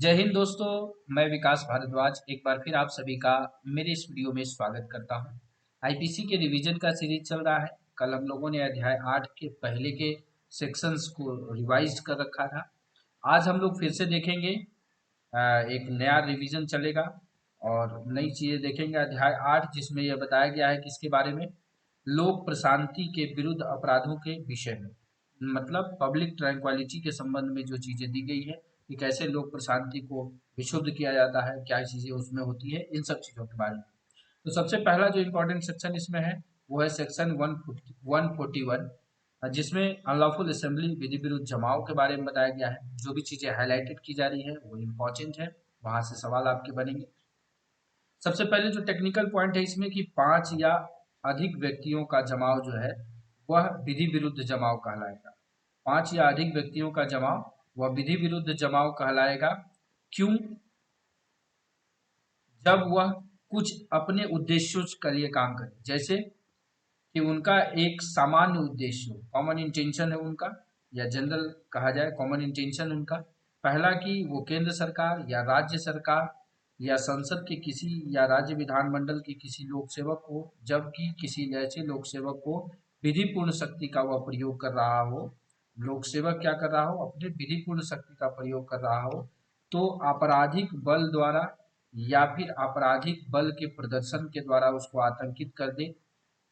जय हिंद दोस्तों। मैं विकास भारद्वाज एक बार फिर आप सभी का मेरे इस वीडियो में स्वागत करता हूं। आईपीसी के रिवीजन का सीरीज चल रहा है। कल हम लोगों ने अध्याय 8 के पहले के सेक्शंस को रिवाइज कर रखा था। आज हम लोग फिर से देखेंगे। एक नया रिवीजन चलेगा और नई चीजें देखेंगे। अध्याय 8 जिसमें यह बताया गया है कि इसके बारे में लोक प्रशांति के विरुद्ध अपराधों के विषय में, मतलब पब्लिक ट्रैंक्विलिटी के संबंध में जो चीजें दी गई है कि कैसे लोक प्रशांति को विशुद्ध किया जाता है, क्या चीजें उसमें होती है, इन सब चीजों के बारे में। तो सबसे पहला जो इम्पोर्टेंट सेक्शन इसमें है वो है सेक्शन 141, जिसमें अनलॉफुल असेंबली विधि विरुद्ध जमाव के बारे में बताया गया है। जो भी चीजें हाईलाइटेड की जा रही है वो इम्पोर्टेंट है, वहां से सवाल आपके बनेंगे। सबसे पहले जो टेक्निकल पॉइंट है इसमें कि 5 या अधिक व्यक्तियों का जमाव जो है वह विधि विरुद्ध जमाव कहलाएगा। 5 या अधिक व्यक्तियों का जमाव वह विधि विरुद्ध जमाव कहलाएगा। क्यों? जब वह कुछ अपने उद्देश्यों के लिए काम करे, जैसे कि उनका एक सामान्य उद्देश्य हो, कॉमन इंटेंशन है उनका, या जनरल कहा जाए कॉमन इंटेंशन उनका। पहला कि वो केंद्र सरकार या राज्य सरकार या संसद के किसी या राज्य विधानमंडल के किसी लोक सेवक को, जबकि किसी ऐसे लोक सेवक को विधि पूर्ण शक्ति का वह प्रयोग कर रहा हो, लोक सेवक क्या कर रहा हो, अपने विधि पूर्ण शक्ति का प्रयोग कर रहा हो, तो आपराधिक बल द्वारा या फिर आपराधिक बल के प्रदर्शन के द्वारा उसको आतंकित कर दे,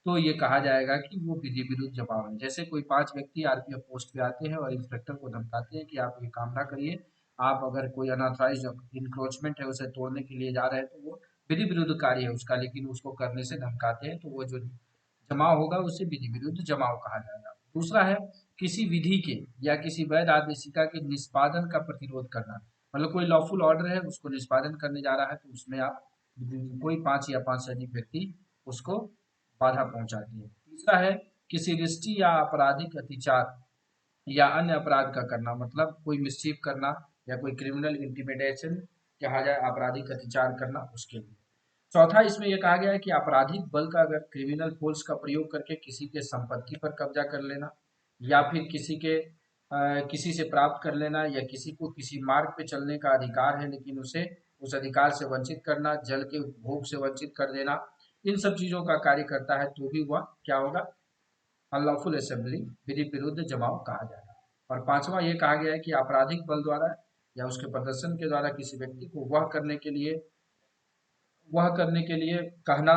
तो ये कहा जाएगा कि वो विधि विरुद्ध जमाव है। जैसे कोई 5 व्यक्ति आरपीएफ पोस्ट पे आते हैं और इंस्पेक्टर को धमकाते हैं कि आप ये काम ना करिए, आप अगर कोई अनऑथराइज इंक्रोचमेंट है उसे तोड़ने के लिए जा रहे हैं तो वो विधि विरुद्ध कार्य है उसका, लेकिन उसको करने से धमकाते हैं, तो वो जो जमाव होगा उसे विधि विरुद्ध जमाव कहा जाएगा। दूसरा है किसी विधि के या किसी वैध आदेशिका के निष्पादन का प्रतिरोध करना, मतलब कोई लॉफुल ऑर्डर है उसको निष्पादन करने जा रहा है तो उसमें आप कोई 5 या 5 से अधिक व्यक्ति उसको बाधा पहुंचाती है। तीसरा है किसी रिष्टि या आपराधिक अत्याचार या अन्य अपराध का करना, मतलब कोई मिसचीफ करना या कोई क्रिमिनल इंटिमिडेशन कहा जाए, आपराधिक अत्याचार करना, उसके लिए। चौथा इसमें यह कहा गया है कि आपराधिक बल का अगर क्रिमिनल फोर्स का प्रयोग करके किसी के संपत्ति पर कब्जा कर लेना, या फिर किसी से प्राप्त कर लेना, या किसी को किसी मार्ग पे चलने का अधिकार है लेकिन उसे उस अधिकार से वंचित करना, जल के उपभोग से वंचित कर देना, इन सब चीजों का कार्य करता है तो भी वह क्या होगा, अनलॉफुल असेंबली विधि विरुद्ध जमाव कहा जाएगा। और पांचवा ये कहा गया है कि आपराधिक बल द्वारा या उसके प्रदर्शन के द्वारा किसी व्यक्ति को वह करने के लिए कहना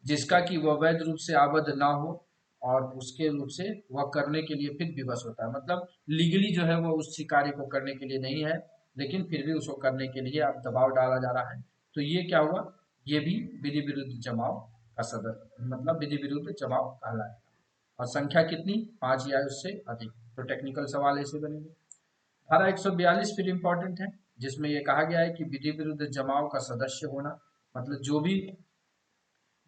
जिसका कि वह वैध रूप से आबद्ध ना हो और उसके रूप से वह करने के लिए फिर विवश होता है, मतलब लीगली जो है वह उस कार्य को करने के लिए नहीं है लेकिन फिर भी उसको करने के लिए अब दबाव डाला जा रहा है, तो ये क्या हुआ, ये भी विधि विरुद्ध जमाव का सदस्य, मतलब विधि विरुद्ध जमाव कहलाएगा। और संख्या कितनी, 5 या उससे अधिक। तो टेक्निकल सवाल ऐसे बनेंगे। धारा 142 फिर इंपॉर्टेंट है, जिसमें यह कहा गया है कि विधि विरुद्ध जमाव का सदस्य होना, मतलब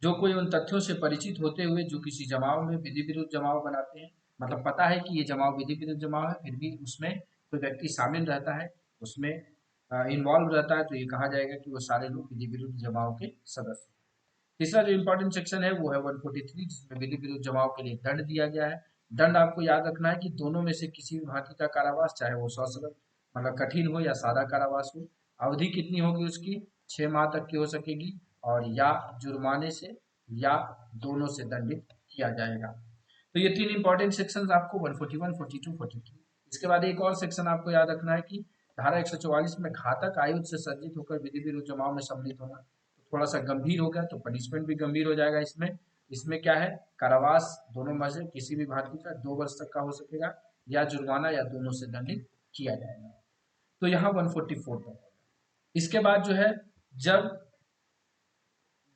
जो कोई उन तथ्यों से परिचित होते हुए जो किसी जमाव में विधि विरुद्ध जमाव बनाते हैं, मतलब पता है कि ये जमाव विधि विरुद्ध जमाव है फिर भी उसमें कोई व्यक्ति शामिल रहता है, उसमें इन्वॉल्व रहता है, तो ये कहा जाएगा कि वो सारे लोग विधि विरुद्ध जमाव के सदस्य। तीसरा जो इम्पोर्टेंट सेक्शन है वो है 143, जिसमें विधि विरुद्ध जमाव के लिए दंड दिया गया है। दंड आपको याद रखना है कि दोनों में से किसी भी भांति का कारावास, चाहे वो सश्रम मतलब कठिन हो या सादा कारावास हो, अवधि कितनी होगी उसकी, 6 माह तक की हो सकेगी, और या जुर्माने से या दोनों से दंडित किया जाएगा। तो ये 3 इंपॉर्टेंट सेक्शन आपको 141, 42, 43। इसके बाद एक और सेक्शन आपको याद रखना है कि धारा 144 में घातक आयुध से सज्जित होकर विधि विरुद्ध जमाव में सम्मिलित होना, थोड़ा सा गंभीर हो गया तो पनिशमेंट भी गंभीर हो जाएगा। इसमें क्या है, कारावास दोनों में से किसी भी भारतीय का 2 वर्ष तक का हो सकेगा, या जुर्माना, या दोनों से दंडित किया जाएगा। तो यहाँ 144 तक। इसके बाद जो है, जब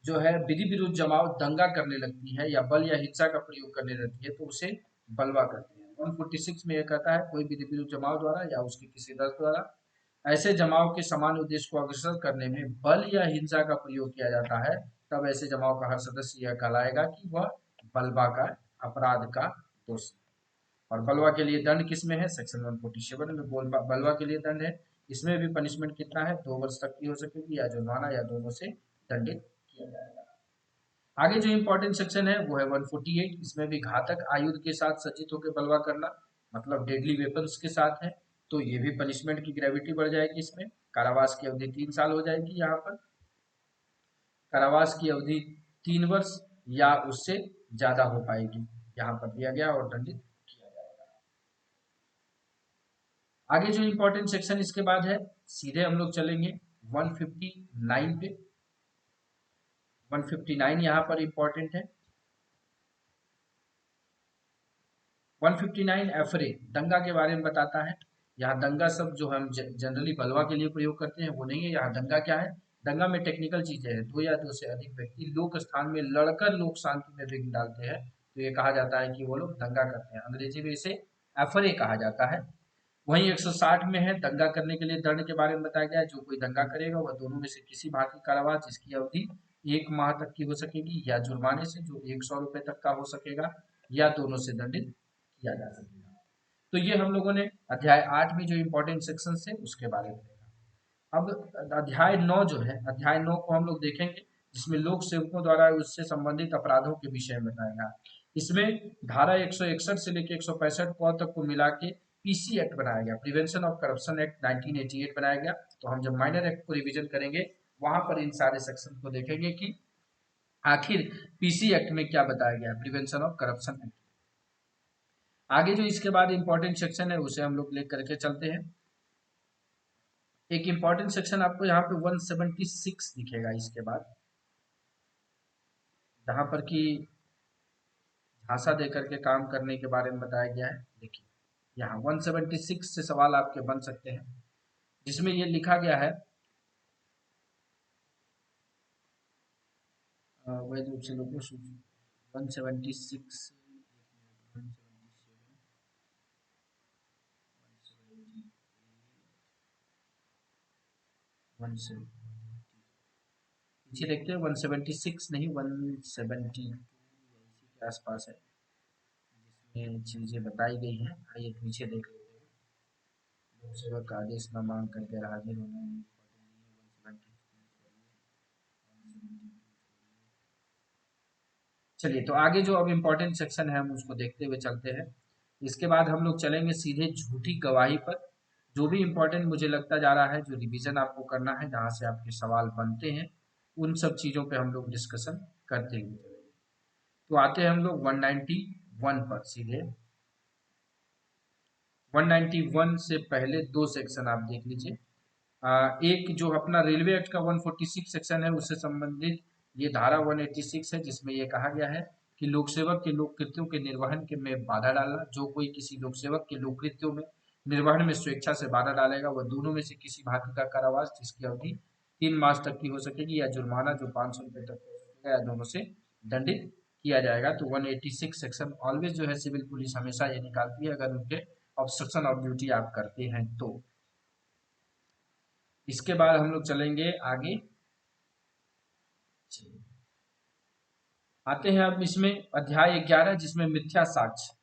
जो है विधि विरुद्ध जमाव दंगा करने लगती है या बल या हिंसा का प्रयोग करने लगती है तो उसे बलवा करते हैं। 146 में यह कहता है कोई विधि विरुद्ध जमाव द्वारा या उसके किसी दल द्वारा ऐसे जमाव के समान उद्देश्य को अग्रसर करने में बल या हिंसा का प्रयोग किया जाता है, तब ऐसे जमाव का हर सदस्य यह कहलाएगा कि वह बलवा का अपराध का दोषी। और बलवा के लिए दंड किसमें है, सेक्शन 147 में बलवा के लिए दंड है। इसमें भी पनिशमेंट कितना है, 2 वर्ष तक की हो सकेगी, या जुर्माना या दोनों से दंडित किया जाएगा। आगे जो इंपॉर्टेंट सेक्शन है वो है 148, इसमें भी घातक आयुध के साथ सज्जित होकर बलवा करना, मतलब डेडली वेपन्स के साथ है, तो ये भी पनिशमेंट की ग्रेविटी बढ़ जाएगी इसमें। कारावास की अवधि 3 साल हो जाएगी यहाँ पर। कारावास की अवधि 3 वर्ष या उससे ज्यादा हो पाएगी, यहाँ पर दिया गया और दंडित किया जाएगा। आगे जो इंपॉर्टेंट सेक्शन इसके बाद है, सीधे हम लोग चलेंगे 159 पे। 159 यहाँ पर इंपॉर्टेंट है। 159 एफरे दंगा के बारे में बताता है। यहाँ दंगा शब्द जो हम जनरली बलवा के लिए प्रयोग करते हैं वो नहीं है। यहाँ दंगा क्या है, दंगा में टेक्निकल चीजें हैं, दो या दो से अधिक व्यक्ति लोक स्थान में लड़कर लोक शांति में विघ्न डालते हैं, तो ये कहा जाता है कि वो लोग दंगा करते हैं। अंग्रेजी में इसे एफरे कहा जाता है। वहीं 160 में है, दंगा करने के लिए दंड के बारे में बताया गया है। जो कोई दंगा करेगा वह दोनों में से किसी भांति कारावास जिसकी अवधि 1 माह तक की हो सकेगी, या जुर्माने से जो 100 रुपए तक का हो सकेगा, या दोनों से दंडित किया जा सकेगा। तो ये हम लोगों ने अध्याय 8 में जो इंपॉर्टेंट सेक्शन है उसके बारे में देखा। अब अध्याय 9 जो है, अध्याय 9 को हम लोग देखेंगे, जिसमें लोक सेवकों द्वारा उससे संबंधित अपराधों के विषय में बताएगा। इसमें धारा 161 से लेकर 165 क तक को मिला के पीसी एक्ट बनाया गया, प्रिवेंशन ऑफ करप्शन एक्ट 1988 बनाया गया। तो हम जब माइनर एक्ट को रिवीजन करेंगे वहां पर इन सारे सेक्शन को देखेंगे कि आखिर पीसी एक्ट में क्या बताया गया, प्रिवेंशन ऑफ करप्शन एक्ट। आगे जो इसके बाद इंपॉर्टेंट सेक्शन है उसे हम लोग लेकर के चलते हैं। एक इंपॉर्टेंट सेक्शन आपको यहाँ पे 176 दिखेगा इसके बाद, जहां पर कि झांसा देकर के काम करने के बारे में बताया गया है। देखिए यहाँ 176 से सवाल आपके बन सकते हैं, जिसमें ये लिखा गया है वैध रूप से लोगों 176 पीछे देखते हैं 176 नहीं 172 के आसपास है, जिसमें चीजें बताई गई हैं। आइए पीछे देख लेते हैं। लोक सेवक का आदेश न मांग करके हाजिर होना। चलिए तो आगे जो अब इम्पोर्टेंट सेक्शन है हम उसको देखते हुए चलते हैं। इसके बाद हम लोग चलेंगे सीधे झूठी गवाही पर। जो भी इम्पोर्टेंट मुझे लगता जा रहा है, जो रिवीजन आपको करना है, जहाँ से आपके सवाल बनते हैं, उन सब चीज़ों पे हम लोग डिस्कशन करते हुए चलेंगे। तो आते हैं हम लोग 191 पर सीधे। 191 से पहले दो सेक्शन आप देख लीजिए। एक जो अपना रेलवे एक्ट का 146 सेक्शन है उससे संबंधित ये धारा 186 है, जिसमें ये कहा गया है कि लोक सेवक के लोक कृत्यों के निर्वहन के में बाधा डालना। जो कोई किसी लोक सेवक के लोक कृत्यों में निर्वहन में स्वेच्छा से बाधा डालेगा वह दोनों में से किसी भांति का कारावास जिसकी अवधि 3 मास तक की हो सकेगी, या जुर्माना जो 500 रुपए तक हो सकेगा, या दोनों से दंडित किया जाएगा। तो 186 सेक्शन ऑलवेज जो है सिविल पुलिस हमेशा ये निकालती है अगर उनके ऑब्स्ट्रक्शन ऑफ ड्यूटी आप करते हैं तो। इसके बाद हम लोग चलेंगे आगे। आते हैं अब इसमें अध्याय 11, जिसमें मिथ्या साक्ष्य,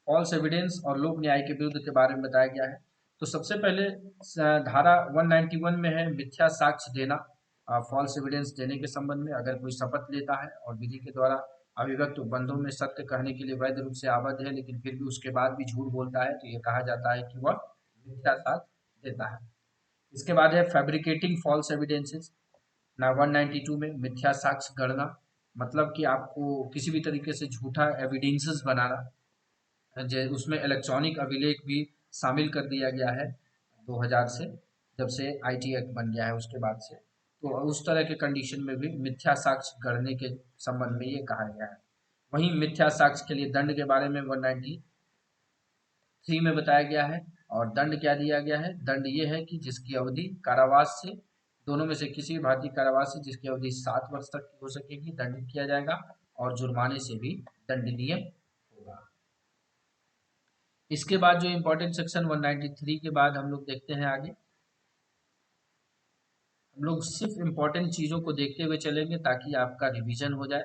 फॉल्स एविडेंस और लोक न्याय के विरुद्ध के बारे में बताया गया है। तो सबसे पहले धारा 191 में है मिथ्या साक्ष्य देना, फॉल्स एविडेंस देने के संबंध में। अगर कोई शपथ लेता है और विधि के द्वारा अभिव्यक्त बंधों में सत्य कहने के लिए वैध रूप से आबद्ध है, लेकिन फिर भी उसके बाद भी झूठ बोलता है, तो ये कहा जाता है कि वह मिथ्या साक्ष्य देता है। इसके बाद है फैब्रिकेटिंग फॉल्स एविडेंसेस ना 192 में मिथ्या साक्ष्य गढ़ना, मतलब कि आपको किसी भी तरीके से झूठा एविडेंसेस बनाना। उसमें इलेक्ट्रॉनिक अभिलेख भी शामिल कर दिया गया है 2000 से, जब से आईटी एक्ट बन गया है उसके बाद से। तो उस तरह के कंडीशन में भी मिथ्या साक्ष्य गढ़ने के संबंध में ये कहा गया है। वहीं मिथ्या साक्ष्य के लिए दंड के बारे में 193 में बताया गया है। और दंड क्या दिया गया है, दंड ये है कि जिसकी अवधि कारावास से दोनों में से किसी भी भारतीय कारावास से जिसकी अवधि 7 वर्ष तक की हो सकेगी दंडित किया जाएगा, और जुर्माने से भी दंडनीय होगा। इसके बाद जो इम्पोर्टेंट सेक्शन 193 के बाद हम लोग देखते हैं आगे। हम लोग सिर्फ इम्पोर्टेंट चीज़ों को देखते हुए चलेंगे ताकि आपका रिवीजन हो जाए।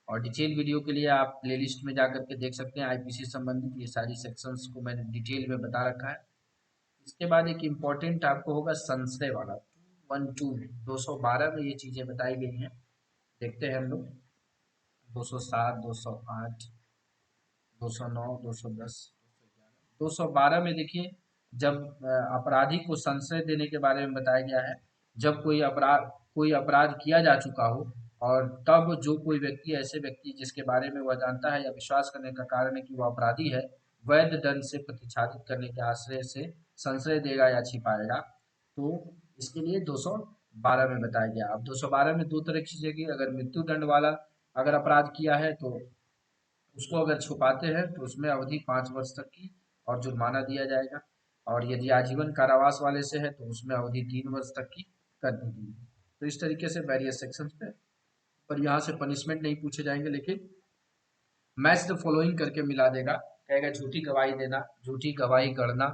और डिटेल वीडियो के लिए आप प्लेलिस्ट में जाकर के देख सकते हैं, आईपीसी संबंधित ये सारी सेक्शंस को मैंने डिटेल में बता रखा है। इसके बाद एक इम्पोर्टेंट आपको होगा संशय वाला 212 में 212 में ये चीज़ें बताई गई हैं। देखते हैं हम लोग 207, 208, 209, 210, 212 में देखिए जब अपराधी को संशय देने के बारे में बताया गया है, जब कोई अपराध किया जा चुका हो, और तब जो कोई व्यक्ति, ऐसे व्यक्ति जिसके बारे में वह जानता है या विश्वास करने का कारण है कि वह अपराधी है, वैध दंड से प्रतिच्छादित करने के आश्रय से संशय देगा या छिपाएगा, तो इसके लिए 212 में बताया गया। अब 212 में दो तरह की चीजें की, अगर मृत्यु दंड वाला अगर अपराध किया है तो उसको अगर छुपाते हैं तो उसमें अवधि 5 वर्ष तक की और जुर्माना दिया जाएगा, और यदि आजीवन कारावास वाले से है तो उसमें अवधि 3 वर्ष तक की कर दी गई है। तो इस तरीके से वेरियस सेक्शंस पे, पर यहाँ से पनिशमेंट नहीं पूछे जाएंगे, लेकिन मैच द फॉलोइंग करके मिला देगा। कहेगा झूठी गवाही देना, झूठी गवाही गढ़ना,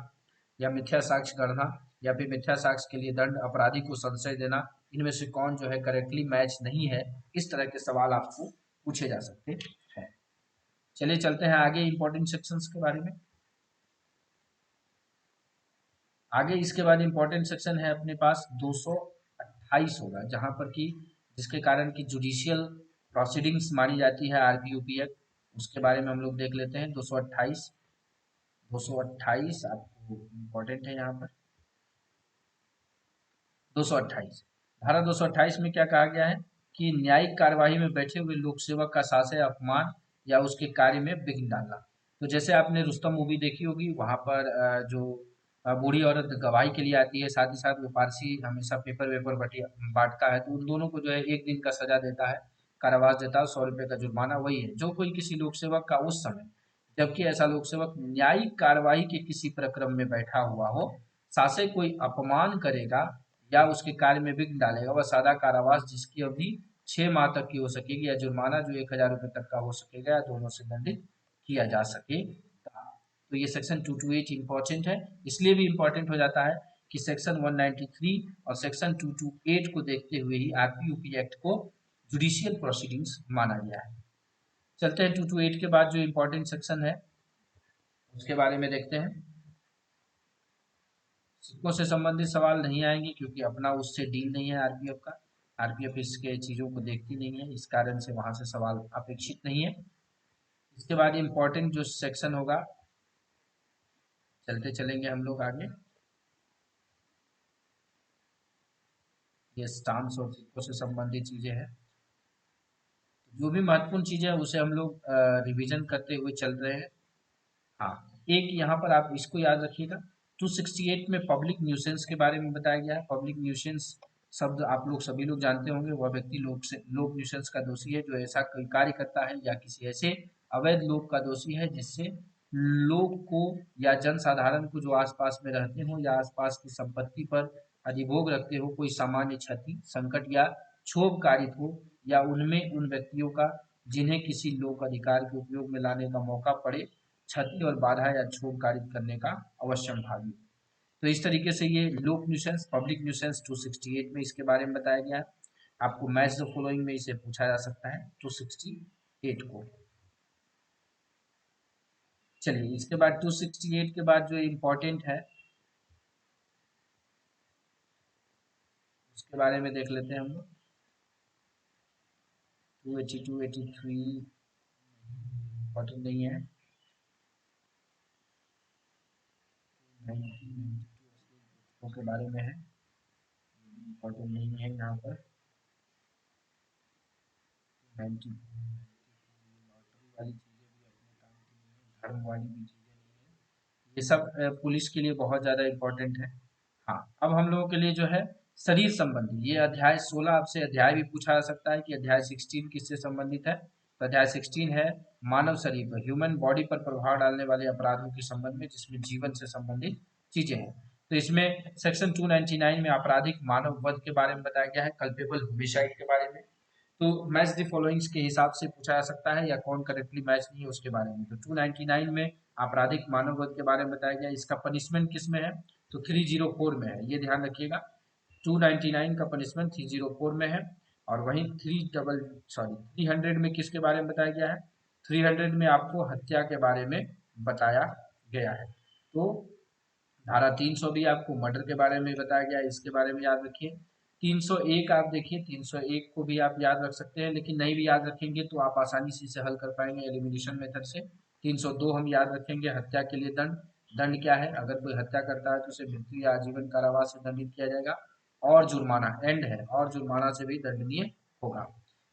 या मिथ्या साक्ष्य गढ़ना, या फिर मिथ्या साक्ष्य के लिए दंड, अपराधी को संशय देना, इनमें से कौन जो है करेक्टली मैच नहीं है। इस तरह के सवाल आपको पूछे जा सकते हैं। चलिए चलते हैं आगे इंपॉर्टेंट सेक्शंस के बारे में। आगे इसके बाद इंपॉर्टेंट सेक्शन है अपने पास 228 होगा, जहां पर कि जिसके कारण की जुडिशियल प्रोसीडिंग्स मानी जाती है आरपीयूपी एक्ट, उसके बारे में हम लोग देख लेते हैं। 228, 228 आपको इम्पोर्टेंट है यहाँ पर। 228 धारा 228 में क्या कहा गया है कि न्यायिक कार्यवाही में बैठे हुए लोक सेवक का साशय, अपमान या उसके कार्य में विघ्न डालना। तो जैसे आपने रुस्तम मूवी देखी होगी, वहां पर जो बूढ़ी औरत गवाही के लिए आती है, साथ ही साथ वो पारसी हमेशा पेपर वेपर बांटता है, तो उन दोनों को जो है 1 दिन का सजा देता है, कारावास देता है, 100 रुपए का जुर्माना। वही है जो कोई किसी लोक सेवक का उस समय, जबकि ऐसा लोक सेवक न्यायिक कार्यवाही के किसी प्रक्रम में बैठा हुआ हो, शासक कोई अपमान करेगा या उसके कार्य में विघ्न डालेगा, वह सादा कारावास जिसकी अवधि 6 माह तक की हो सकेगी, या जुर्माना जो 1,000 रुपये तक का हो सकेगा, या दोनों से दंडित किया जा सकेगा। तो ये सेक्शन 228 इंपॉर्टेंट है, इसलिए भी इंपॉर्टेंट हो जाता है कि सेक्शन 193 और सेक्शन 228 को देखते हुए ही आरपीयूपी एक्ट को जुडिशियल प्रोसीडिंग्स माना गया है। चलते हैं 228 के बाद जो इंपॉर्टेंट सेक्शन है उसके बारे में देखते हैं। सिक्कों से संबंधित सवाल नहीं आएंगे क्योंकि अपना उससे डील नहीं है आरपीएफ का, आरपीएफ इसके चीज़ों को देखती नहीं है, इस कारण से वहां से सवाल अपेक्षित नहीं है। इसके बाद इम्पोर्टेंट जो सेक्शन होगा, चलते चलेंगे हम लोग आगे, ये स्टाम्प्स और सिक्कों से संबंधित चीजें हैं। जो भी महत्वपूर्ण चीजें हैं उसे हम लोग रिवीजन करते हुए चल रहे हैं। हाँ, एक यहाँ पर आप इसको याद रखिएगा, 268 में पब्लिक न्यूसेंस के बारे में बताया गया है। पब्लिक न्यूसेंस शब्द आप लोग सभी लोग जानते होंगे, वह व्यक्ति लोक न्यूसेंस का दोषी है जो ऐसा कोई कार्य करता है या किसी ऐसे अवैध लोक का दोषी है जिससे लोग को या जनसाधारण को जो आसपास में रहते हो या आसपास की संपत्ति पर अधिभोग रखते हो कोई सामान्य क्षति, संकट या क्षोभ कारित हो, या उनमें उन व्यक्तियों का जिन्हें किसी लोक अधिकार के उपयोग में लाने का मौका पड़े, क्षति और बाधा या क्षोभ कारित करने का अवश्यम भागी। तो इस तरीके से ये लोक न्यूसेंस, पब्लिक न्यूसेंस 268 में इसके बारे में बताया गया है। आपको मैच द फॉलोइंग में इसे पूछा जा सकता है 268 को। चलिए इसके बाद 268 के बाद जो इम्पोर्टेंट है उसके बारे में देख लेते हैं हम लोग। 282, 83 इम्पोर्टेंट नहीं है। 1992 के बारे में है, इम्पोर्टेंट नहीं है यहाँ पर। 90 लॉटरी वाली चीज़ें भी अपने काम की नहीं है, धर्म वाली भी चीज़ें नहीं है, ये सब पुलिस के लिए बहुत ज़्यादा इम्पोर्टेंट है। हाँ, अब हम लोगों के लिए जो है शरीर संबंधी, ये अध्याय 16 आपसे अध्याय भी पूछा जा सकता है कि अध्याय 16 किससे संबंधित है। तो अध्याय 16 है मानव शरीर पर, ह्यूमन बॉडी पर प्रभाव डालने वाले अपराधों के संबंध में, जिसमें जीवन से संबंधित चीजें हैं। तो इसमें सेक्शन 299 में आपराधिक मानव वध के बारे में बताया गया है, कल्पेबल होमिसाइड के बारे में। तो मैच द फॉलोइंग्स के हिसाब से पूछा जा सकता है, या कौन करेक्टली मैच नहीं है उसके बारे में। तो 299 में आपराधिक मानववध के बारे में बताया गया, इसका पनिशमेंट किस में है, तो 304 में है, ये ध्यान रखिएगा। 299 का पनिशमेंट 304 में है, और वहीं 300 में किसके बारे में बताया गया है, 300 में आपको हत्या के बारे में बताया गया है। तो धारा 300 भी आपको मर्डर के बारे में बताया गया है, इसके बारे में याद रखिए। 301 आप देखिए, 301 को भी आप याद रख सकते हैं, लेकिन नहीं भी याद रखेंगे तो आप आसानी से इसे हल कर पाएंगे एलिमिनेशन मेथड से। 302 हम याद रखेंगे, हत्या के लिए दंड। दंड क्या है, अगर कोई हत्या करता है तो उसे मृत्यु या आजीवन कारावास से दंडित किया जाएगा, और जुर्माना एंड है, और जुर्माना से भी दंडनीय होगा।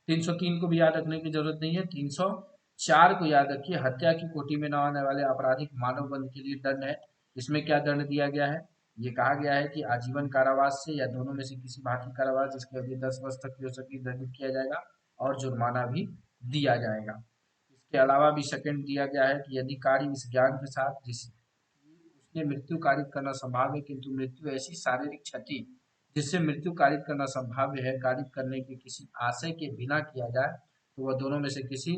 303 को भी याद रखने की जरूरत नहीं है। 304 को याद रखिए, हत्या की कोटि में न आने वाले आपराधिक मानव बंध के लिए दंड है। इसमें क्या दंड दिया गया है, ये कहा गया है कि आजीवन कारावास से या दोनों में से किसी भांति कारावास जिसकी अवधि 10 वर्ष तक की हो सकती है दंडित किया जाएगा, और जुर्माना भी दिया जाएगा। इसके अलावा भी सेकंड दिया गया है कि यदि कार्य इस ज्ञान के साथ जिस उसने मृत्यु कारित करना संभाव्य है, किंतु मृत्यु ऐसी शारीरिक क्षति जिससे मृत्यु कारित करना संभाव्य है कारित करने के किसी आशय के बिना किया जाए, तो वह दोनों में से किसी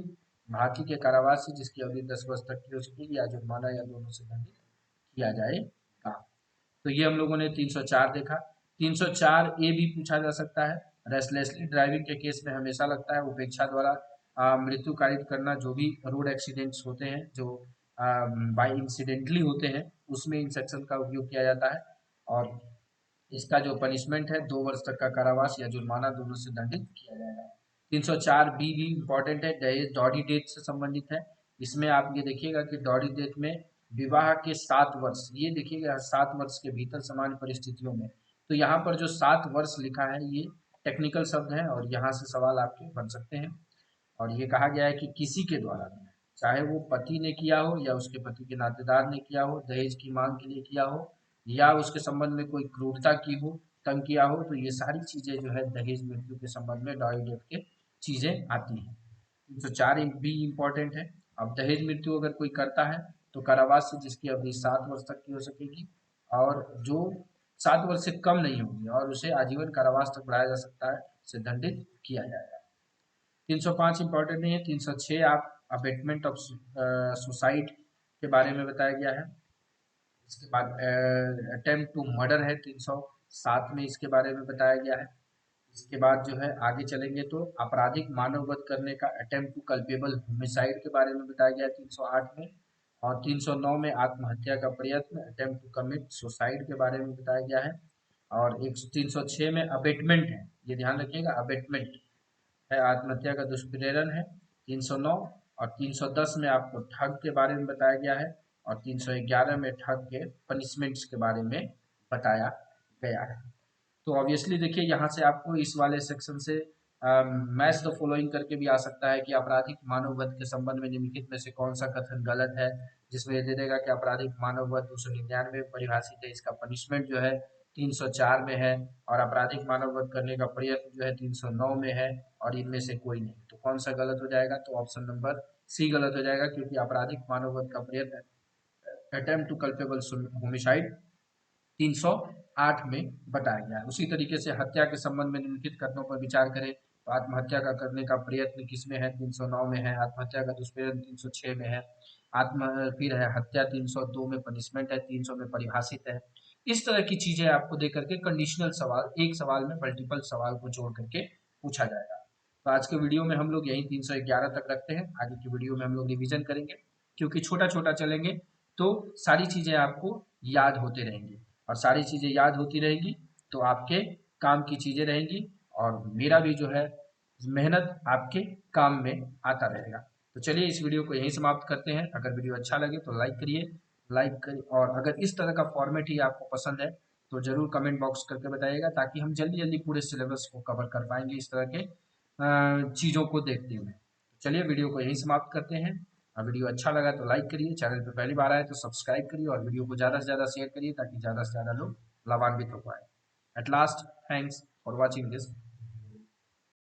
भांति के कारावास से जिसकी अवधि 10 वर्ष तक की हो सकेगी या जुर्माना या दोनों से दंडित किया जाएगा। तो ये हम लोगों ने 304 देखा। 304 ए भी पूछा जा सकता है। रेस्टलेसली ड्राइविंग के केस में हमेशा लगता है उपेक्षा द्वारा मृत्यु कारित करना, जो भी रोड एक्सीडेंट्स होते हैं जो बाई इंसिडेंटली होते हैं, उसमें इन सेक्शन का उपयोग किया जाता है, और इसका जो पनिशमेंट है 2 वर्ष तक का कारावास या जुर्माना दोनों से दंडित किया जाएगा। 304 बी भी इम्पोर्टेंट है, दहेज डॉडी डेथ से संबंधित है। इसमें आप ये देखिएगा कि डॉडी डेथ में विवाह के 7 वर्ष, ये देखिएगा 7 वर्ष के भीतर सामान्य परिस्थितियों में, तो यहाँ पर जो 7 वर्ष लिखा है ये टेक्निकल शब्द है, और यहाँ से सवाल आपके बन सकते हैं। और ये कहा गया है कि किसी के द्वारा, चाहे वो पति ने किया हो या उसके पति के नातेदार ने किया हो, दहेज की मांग के लिए किया हो, या उसके संबंध में कोई क्रूरता की हो, तंग किया हो, तो ये सारी चीजें जो है दहेज मृत्यु के संबंध में डॉय डेथ के चीजें आती हैं। 304 भी इम्पोर्टेंट है। अब दहेज मृत्यु अगर कोई करता है तो कारावास से जिसकी अवधि 7 वर्ष तक की हो सकेगी, और जो 7 वर्ष से कम नहीं होगी, और उसे आजीवन कारावास तक बढ़ाया जा सकता है, से दंडित किया जाएगा। 305 इंपॉर्टेंट नहीं है। 306 आप अबेटमेंट ऑफ सुसाइड के बारे में बताया गया है। इसके बाद अटेम्प्ट टू मर्डर है 307 में, इसके बारे में बताया गया है। इसके बाद जो है आगे चलेंगे तो आपराधिक मानव वध करने का अटेम्प्ट टू कल्पेबल होमिसाइड के बारे में बताया गया है 308 में, और 309 में आत्महत्या का प्रयत्न अटेम्प्ट टू कमिट सुसाइड के बारे में बताया गया है। और 306 में अबेटमेंट है, ये ध्यान रखिएगा, अबेटमेंट है, आत्महत्या का दुष्प्रेरण है 309। और 310 में आपको ठग के बारे में बताया गया है, और 311 में ठग के पनिशमेंट्स के बारे में बताया गया है। तो ऑब्वियसली देखिए यहाँ से आपको इस वाले सेक्शन से मैच द फॉलोइंग करके भी आ सकता है कि आपराधिक मानव वध के संबंध में निम्नलिखित में से कौन सा कथन गलत है, जिसमें ये दे देगा कि आपराधिक मानव वध 299 परिभाषित है, इसका पनिशमेंट जो है 304 में है, और आपराधिक मानव वध करने का प्रयत्न जो है 309 में है, और इनमें से कोई नहीं। तो कौन सा गलत हो जाएगा, तो ऑप्शन नंबर सी गलत हो जाएगा, क्योंकि आपराधिक मानव वध का प्रयत्न अटेम्प्ट टू कल्पेबल होमिसाइड 308 में बताया गया है। उसी तरीके से हत्या के संबंध में निम्नलिखित कथनों पर विचार करें तो आत्महत्या का करने का प्रयत्न किसमें है, 309 में है। आत्महत्या का दुष्प्रेरण 306 में है। फिर है हत्या 302 में पनिशमेंट है, 300 में परिभाषित है। इस तरह की चीजें आपको दे करके कंडीशनल सवाल, एक सवाल में मल्टीपल सवाल को जोड़ करके पूछा जाएगा। तो आज के वीडियो में हम लोग यही 311 तक रखते हैं। आगे की वीडियो में हम लोग रिविजन करेंगे, क्योंकि छोटा छोटा चलेंगे तो सारी चीजें आपको याद होते रहेंगी, और सारी चीजें याद होती रहेगी तो आपके काम की चीजें रहेंगी, और मेरा भी जो है मेहनत आपके काम में आता रहेगा। तो चलिए इस वीडियो को यहीं समाप्त करते हैं। अगर वीडियो अच्छा लगे तो लाइक करिए, और अगर इस तरह का फॉर्मेट ही आपको पसंद है तो जरूर कमेंट बॉक्स करके बताइएगा, ताकि हम जल्दी जल्दी पूरे सिलेबस को कवर कर पाएंगे इस तरह के चीज़ों को देखते हुए। चलिए वीडियो को यहीं समाप्त करते हैं। वीडियो अच्छा लगा तो लाइक करिए, चैनल पर पहली बार आए तो सब्सक्राइब करिए, और वीडियो को ज़्यादा से ज़्यादा शेयर करिए ताकि ज़्यादा से ज़्यादा लोग लाभान्वित हो पाए। At last, thanks for watching this